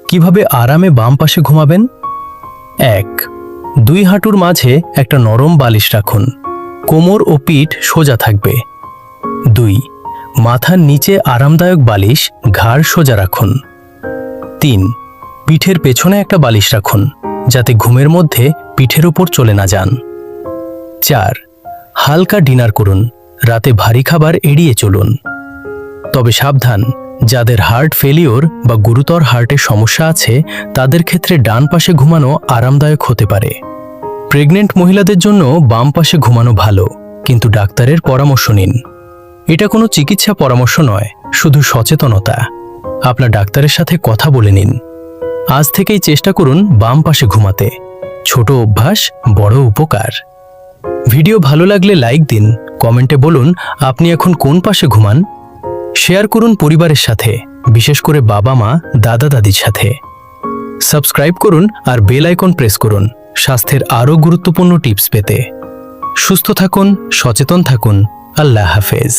কিভাবে আরামে বাম পাশে ঘুমাবেন? 1. দুই হাঁটুর মাঝে একটা নরম বালিশ রাখুন। কোমর ও পিঠ সোজা থাকবে। 2. মাথার নিচে আরামদায়ক বালিশ, ঘাড় সোজা রাখুন। 3. পিঠের পেছনে একটা বালিশ রাখুন, যাতে ঘুমের মধ্যে পিঠের ওপর চলে না যান। 4. হালকা ডিনার করুন, রাতে ভারী খাবার এড়িয়ে চলুন। তবে সাবধান, যাদের হার্ট ফেলিওর বা গুরুতর হার্টের সমস্যা আছে তাদের ক্ষেত্রে ডান পাশে ঘুমানো আরামদায়ক হতে পারে। প্রেগনেন্ট মহিলাদের জন্য বাম পাশে ঘুমানো ভালো, কিন্তু ডাক্তারের পরামর্শ নিন। এটা কোনো চিকিৎসা পরামর্শ নয়, শুধু সচেতনতা। আপনার ডাক্তারের সাথে কথা বলে নিন। আজ থেকেই চেষ্টা করুন বাম পাশে ঘুমাতে। ছোট অভ্যাস, বড় উপকার। ভিডিও ভালো লাগলে লাইক দিন, কমেন্টে বলুন আপনি এখন কোন পাশে ঘুমান। শেয়ার করুন পরিবারের সাথে, বিশেষ করে বাবা মা, দাদা দাদির সাথে। সাবস্ক্রাইব করুন আর বেল আইকন প্রেস করুন স্বাস্থ্যের আরও গুরুত্বপূর্ণ টিপস পেতে। সুস্থ থাকুন, সচেতন থাকুন। আল্লাহ হাফেজ।